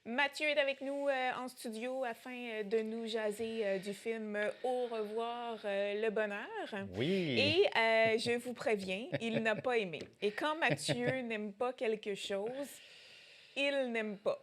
Mathieu est avec nous en studio afin de nous jaser du film Au revoir le bonheur. Oui. Et je vous préviens, il n'a pas aimé. Et quand Mathieu n'aime pas quelque chose, il n'aime pas.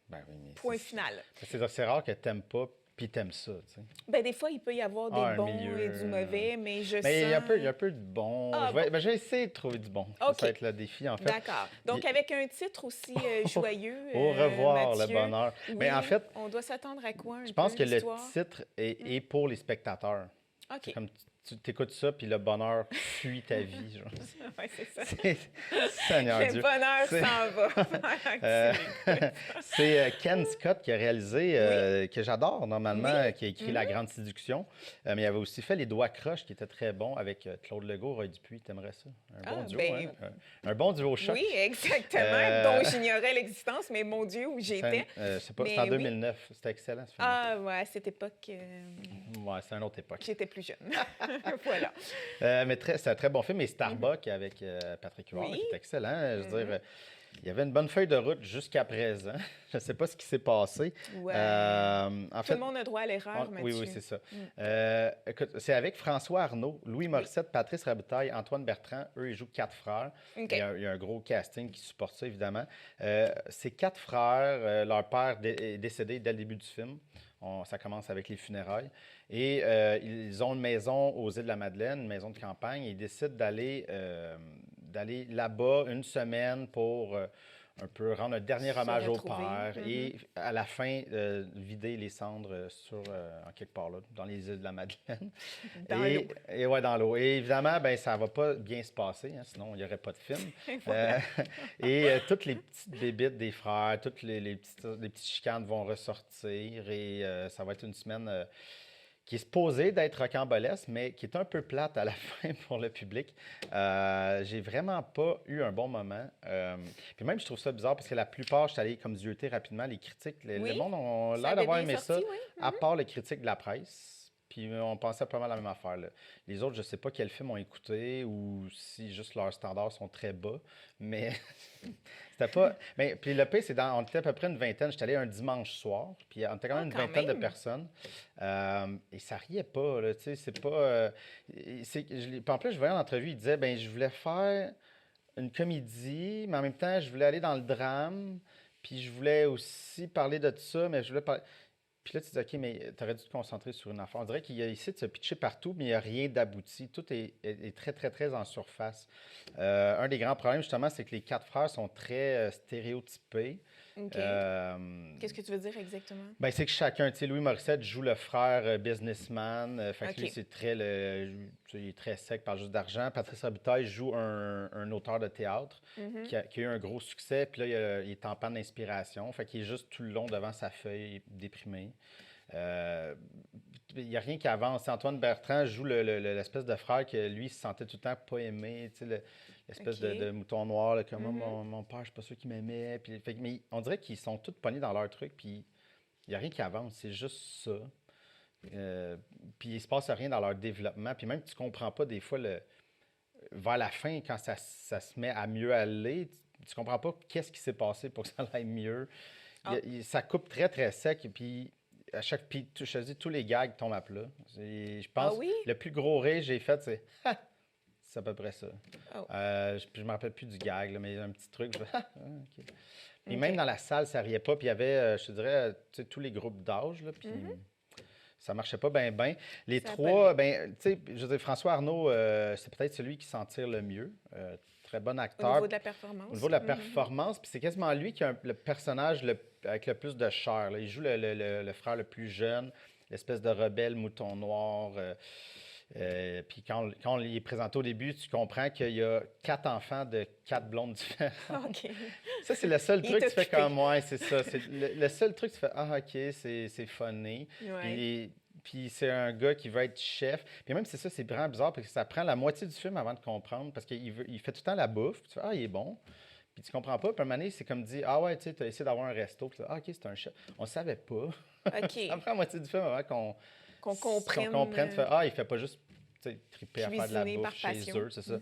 Ben oui, mais Point final. c'est rare que t'aimes pas puis t'aimes ça, tu sais. Ben, des fois, il peut y avoir des Ah, un bons et du milieu. mauvais, mais je Mais il y a sens... un peu de bon. Ah bon, Je vais essayer de trouver du bon. Ça OK. va être le défi, en fait. D'accord. Donc, Il- avec un titre aussi joyeux, Au revoir, le Mathieu, bonheur. Mais en oui, fait, on doit s'attendre à quoi un je peu pense que le l'histoire? titre est pour les spectateurs. C'est OK. comme tu t'écoutes ça, puis le bonheur fuit ta vie. Genre. Oui, c'est ça. Seigneur Le Dieu. bonheur C'est- s'en va pendant Euh, que tu l'écoutes. c'est Ken Scott qui a réalisé, que j'adore normalement, qui a écrit La Grande Séduction. Mais il avait aussi fait Les Doigts croches, qui était très bon avec Claude Legault, Roy Dupuis. T'aimerais ça? Un bon Ah, duo, ben, hein? Un bon duo choc. oui, exactement, Euh, dont j'ignorais l'existence, mais mon Dieu, où j'étais. je sais pas, Mais c'était en oui. 2009. C'était excellent, ce film. Ah, ouais, à cette époque, Ouais, c'est une autre époque. j'étais plus jeune. Voilà. Mais c'est un très bon film. Et Starbuck avec Patrick Huard, Oui. qui est excellent. Je veux dire, il y avait une bonne feuille de route jusqu'à présent. Je ne sais pas ce qui s'est passé. Ouais. En Tout le monde a droit à l'erreur, Mathieu. oui, c'est ça. Écoute, c'est avec François Arnaud, Louis Morissette, Patrice Rabitaille, Antoine Bertrand. Eux, ils jouent quatre frères. OK. Il y a un gros casting qui supporte ça, évidemment. Ces quatre frères, leur père est décédé dès le début du film. Ça commence avec les funérailles. Et ils ont une maison aux îles de la Madeleine, une maison de campagne. Et ils décident d'aller là-bas une semaine pour un peu rendre un dernier Se hommage au retrouver. père. Et à la fin, vider les cendres en quelque part là, dans les îles de la Madeleine. Dans l'eau. Et ouais, dans l'eau. Et évidemment, ben, ça va pas bien se passer, hein, sinon il n'y aurait pas de film. Voilà. Toutes les petites bébites des frères, toutes les petites chicanes vont ressortir et ça va être une semaine qui est supposée d'être rocambolesque, mais qui est un peu plate à la fin pour le public. J'ai vraiment pas eu un bon moment. Puis même, je trouve ça bizarre parce que la plupart, je suis allé comme zioter rapidement les critiques. Le Oui, monde ont ça l'air avait d'avoir bien aimé sorti, ça, oui. à part les critiques de la presse. Puis on pensait pas mal à la même affaire, là. Les autres, je sais pas quels films ont écouté ou si juste leurs standards sont très bas, mais c'était pas. Mais puis le pire, on était à peu près une vingtaine. J'étais allé un dimanche soir, puis on était quand même une quand vingtaine de même. personnes. Et ça riait pas, là, tu sais, c'est pas. Puis en plus, je voyais en entrevue, il disait, ben je voulais faire une comédie, mais en même temps, je voulais aller dans le drame, puis je voulais aussi parler de tout ça, mais je voulais parler. Puis là, tu te dis, OK, mais tu aurais dû te concentrer sur une affaire. On dirait qu'il y a ici de se pitcher partout, mais il n'y a rien d'abouti. Tout est très, très, très en surface. Un des grands problèmes, justement, c'est que les quatre frères sont très stéréotypés. OK. Euh, Qu'est-ce que tu veux dire exactement? ben, c'est que chacun, tu sais, Louis Morissette joue le frère businessman. Fait que OK. lui, c'est très tu sais, il est très sec, parle juste d'argent. Patrice Robitaille joue un auteur de théâtre qui a eu un gros succès. Puis là, il est en panne d'inspiration. Fait qu'il est juste tout le long devant sa feuille, déprimé. Euh, il n'y a rien qui avance. Antoine Bertrand joue l'espèce de frère que lui, il se sentait tout le temps pas aimé. Tu sais, l'espèce OK. de mouton noir, là, comme moi, mon père, je suis pas sûr qu'il m'aimait. Mais on dirait qu'ils sont tous pognés dans leur truc, puis il n'y a rien qui avance. C'est juste ça. Puis il se passe rien dans leur développement. Puis même, tu comprends pas des fois, vers la fin, quand ça se met à mieux aller, tu comprends pas qu'est-ce qui s'est passé pour que ça aille mieux. Ah. Ça coupe très, très sec. Et puis, je te dis, tous les gags tombent à plat. Je Ah pense, oui? le plus gros rire que j'ai fait, c'est Ha! C'est à peu près ça. Oh. Je me rappelle plus du gag, là, mais un petit truc. Je fais, Ah! Ah, OK. Puis OK. même dans la salle, ça riait pas. Puis il y avait, je te dirais, tu sais, tous les groupes d'âge. Là, puis ça marchait pas bien, bien. Les Ça a trois, pas ben, tu sais, je veux dire, François Arnaud, c'est peut-être celui qui s'en tire le mieux. Très bon Au acteur. niveau de la performance? Au niveau de la performance, puis c'est quasiment lui qui a le personnage avec le plus de chair, là. Il joue le frère le plus jeune, l'espèce de rebelle mouton noir. Puis quand on l'y est présenté au début, tu comprends qu'il y a quatre enfants de quatre blondes différentes. OK. Ça, c'est le seul Il truc que est tu fais occupé. comme moi, c'est ça. C'est le seul truc que tu fais, ah, OK, c'est funny. Ouais. Puis c'est un gars qui veut être chef. Puis même, c'est ça, c'est vraiment bizarre parce que ça prend la moitié du film avant de comprendre parce il fait tout le temps la bouffe. Puis tu fais, ah, il est bon. Puis tu comprends pas. Puis à un moment donné, c'est comme dit, ah ouais, tu sais, tu as essayé d'avoir un resto. Puis tu fais, ah, OK, c'est un chef. On savait pas. OK. Ça prend la moitié du film avant Qu'on comprenne. qu'on comprenne. Tu fais, ah, il fait pas juste tu sais, triper à faire de la Cuisiner bouffe par chez passion. eux, c'est ça.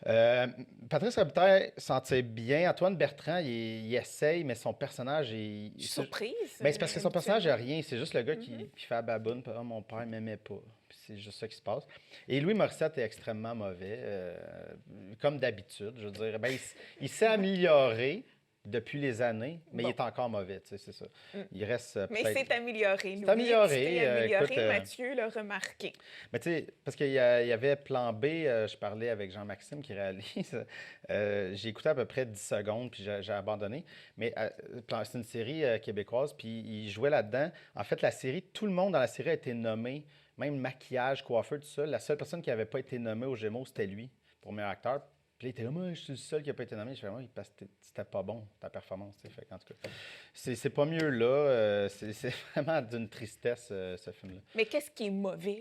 Euh, Patrice Robitaille sentait bien. Antoine Bertrand, il essaye, mais son personnage est. Je suis surprise, Ben, c'est parce que son personnage n'a habituellement. rien. C'est juste le gars Mhm. qui fait la baboune. Puis, ah, mon père m'aimait pas. Puis c'est juste ça qui se passe. Et Louis Morissette est extrêmement mauvais, comme d'habitude. Je veux dire, ben, il s'est amélioré depuis les années, mais il Bon. est encore mauvais. Tu sais, c'est ça. Mm. Il reste Mais peut-être. c'est amélioré. C'est Louis amélioré. s'est amélioré. Écoute, Mathieu l'a remarqué. mais tu sais, parce qu'il y avait Plan B, je parlais avec Jean-Maxime qui réalise. J'ai écouté à peu près 10 secondes, puis j'ai abandonné. Mais c'est une série québécoise, puis il jouait là-dedans. En fait, la série, tout le monde dans la série a été nommé, même maquillage, coiffeur, tout ça. La seule personne qui n'avait pas été nommée au Gémeaux, c'était lui, pour meilleur acteur. Puis là, il était là, moi, je suis le seul qui n'a pas été nommé. Je fais, oui, parce que c'était pas bon, ta performance. Tu sais. Fait, en tout cas, c'est pas mieux là. C'est vraiment d'une tristesse, ce film-là. Mais qu'est-ce qui est mauvais?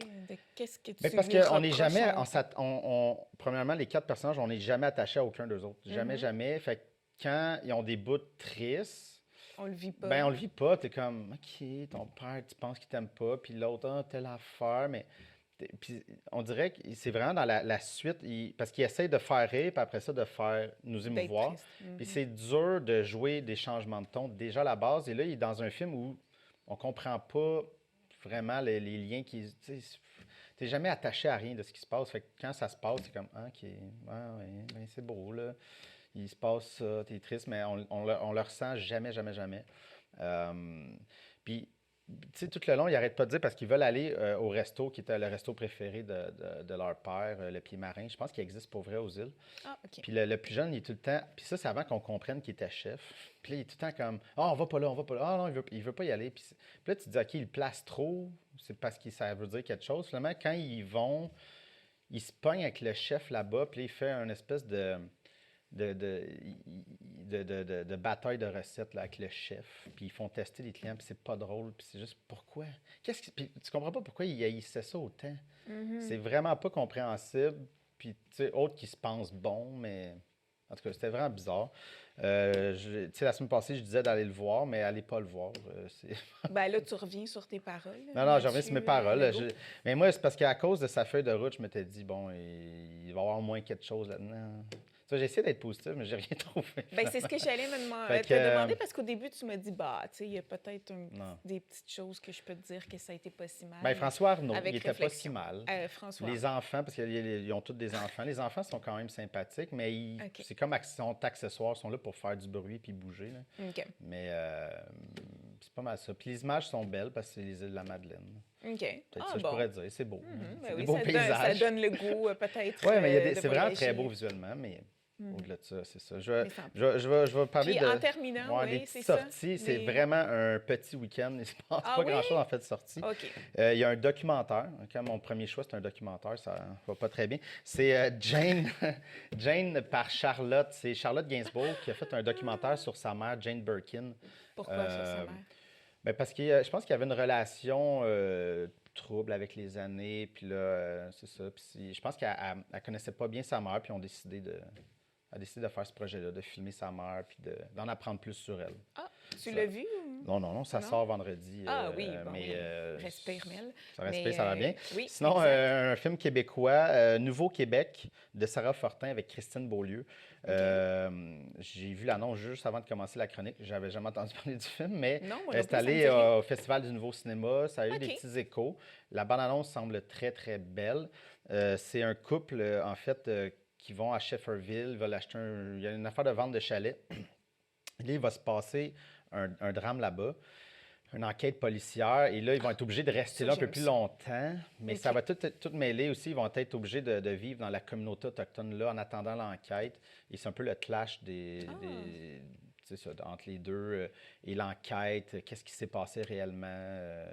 Qu'est-ce que Mais tu parce lui qu'on n'est reproches jamais, en- premièrement, les quatre personnages, on n'est jamais attaché à aucun d'eux autres. Jamais, Mhm. jamais. Fait que quand ils ont des bouts On tristes, le vit pas. ben on le vit pas. T'es comme, OK, ton père, tu penses qu'il t'aime pas, puis l'autre, ah, telle affaire, mais. Puis on dirait que c'est vraiment dans la suite, parce qu'il essaie de faire rire, puis après ça, de faire nous D'être émouvoir. triste. Puis Mhm. c'est dur de jouer des changements de ton déjà à la base. Et là, il est dans un film où on comprend pas vraiment les liens qui. T'es jamais attaché à rien de ce qui se passe. Fait que quand ça se passe, c'est comme, ah, OK, ouais, ouais, ben, c'est beau, là. Il se passe ça, t'es triste, mais on le ressent jamais, jamais, jamais. Euh, Puis, tu sais, tout le long, ils n'arrêtent pas de dire parce qu'ils veulent aller au resto, qui était le resto préféré de leur père, le Pied Marin. Je pense qu'il existe pour vrai aux îles. Ah, OK. Puis le plus jeune, il est tout le temps. Puis ça, c'est avant qu'on comprenne qu'il était chef. Puis là, il est tout le temps comme, ah, on va pas là, on va pas là. Ah non, il veut pas y aller. Puis là, tu te dis, OK, il place trop. C'est parce que ça veut dire quelque chose. Finalement, quand ils vont, ils se pognent avec le chef là-bas. Puis là, il fait une espèce de, de, de bataille de recettes là, avec le chef. Puis ils font tester les clients. Puis c'est pas drôle. Puis c'est juste pourquoi. Puis tu comprends pas pourquoi il haïssait ça autant. Mhm. C'est vraiment pas compréhensible. Puis, tu sais, autre qui se pense bon, mais en tout cas, c'était vraiment bizarre. Tu sais, la semaine passée, je disais d'aller le voir, mais allez pas le voir. Ben là, tu reviens sur tes paroles, Non, non, j'en reviens sur mes Mathieu paroles. Legault. Mais moi, c'est parce qu'à cause de sa feuille de route, je m'étais dit, bon, il va y avoir au moins quelque chose là-dedans. Ça, j'ai essayé d'être positif, mais j'ai rien trouvé. Ben, c'est ce que j'allais Fait te que, demander parce qu'au début, tu m'as dit, bah, tu sais, il y a peut-être non. des petites choses que je peux te dire que ça a été pas si mal. Ben, François Arnault, Avec il était pas si réflexion. mal. François. Les enfants, parce qu'ils ont tous des enfants. Les enfants sont quand même sympathiques, mais OK. c'est comme sont accessoires, ils sont là pour faire du bruit puis bouger. Là. OK. Mais c'est pas mal ça. Puis les images sont belles parce que c'est les îles de la Madeleine. OK. Peut-être Ah, ça, je bon. pourrais dire. C'est beau. Mhm, C'est ben des oui, beaux ça paysages. donne le goût, peut-être, Oui, mais de c'est vraiment très voyager. beau visuellement, mais Mhm. au-delà de ça, c'est ça. Mais sans plus. Je vais parler Puis de en terminant, ouais, oui, des c'est petites ça. sorties. C'est Des- vraiment un petit week-end. Il se passe Ah pas oui? grand-chose en fait de sortie. OK. Il y a un documentaire. Quand mon premier choix, c'est un documentaire, ça va pas très bien. C'est Jane, Jane par Charlotte. C'est Charlotte Gainsbourg qui a fait un documentaire sur sa mère, Jane Birkin. Pourquoi ça, sa Euh, mère? Ben parce que je pense qu'il y avait une relation trouble avec les années, puis là, c'est ça. Je pense qu'elle connaissait pas bien sa mère, puis a décidé de faire ce projet-là, de filmer sa mère, puis d'en apprendre plus sur elle. Ah, tu ça- l'as vu? Ou... Non, non, non, ça Non? sort vendredi. Ah oui, bon, mais oui. Respire, Mel. ça respire, Mais, ça va bien. oui, Sinon, exact. un film québécois, Nouveau-Québec, de Sarah Fortin avec Christine Beaulieu. J'ai vu l'annonce juste avant de commencer la chronique. J'avais jamais entendu parler du film, mais Non, moi non plus, c'est ça me dit allé rien. au Festival du Nouveau Cinéma. Ça a eu des OK. petits échos. La bande-annonce semble très, très belle. C'est un couple, en fait, qui vont à Shefferville, veulent acheter il y a une affaire de vente de chalet. Là, il va se passer un drame là-bas, une enquête policière, et là, ils vont être obligés de rester Ça, là un peu j'aime plus ça. longtemps, mais ça OK. va tout mêler aussi. Ils vont être obligés de vivre dans la communauté autochtone là en attendant l'enquête. Et c'est un peu le clash Ah. c'est ça, entre les deux et l'enquête. Qu'est-ce qui s'est passé réellement?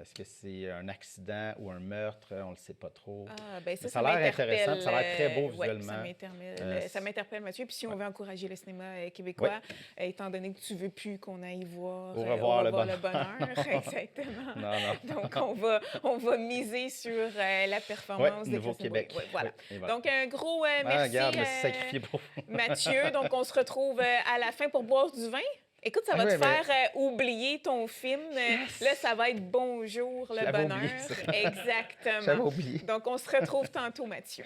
Est-ce que c'est un accident ou un meurtre? On ne le sait pas trop. Ah, ben Mais ça ça a l'air m'interpelle. intéressant, puis ça a l'air très beau Ouais, visuellement. ça C'est- m'interpelle, Mathieu. Puis si on ouais. veut encourager le cinéma québécois, étant donné que tu veux plus qu'on aille voir Au revoir le le bonheur. bonheur, exactement. Non, non. Donc, on va miser sur la Oui, performance de Nouveau-Québec. Christine Boulay. Ouais, voilà. Oui, et voilà. Donc, un gros Ah, merci, regarde, je me suis sacrifié pour vous. Mathieu. Donc, on se retrouve à la fin pour boire du vin. Écoute, ça va Ah te ouais, ben- faire oublier ton film. Là, ça va être Bonjour le J'avais bonheur. oublié ça. Exactement. J'avais oublié. Donc, on se retrouve tantôt, Mathieu.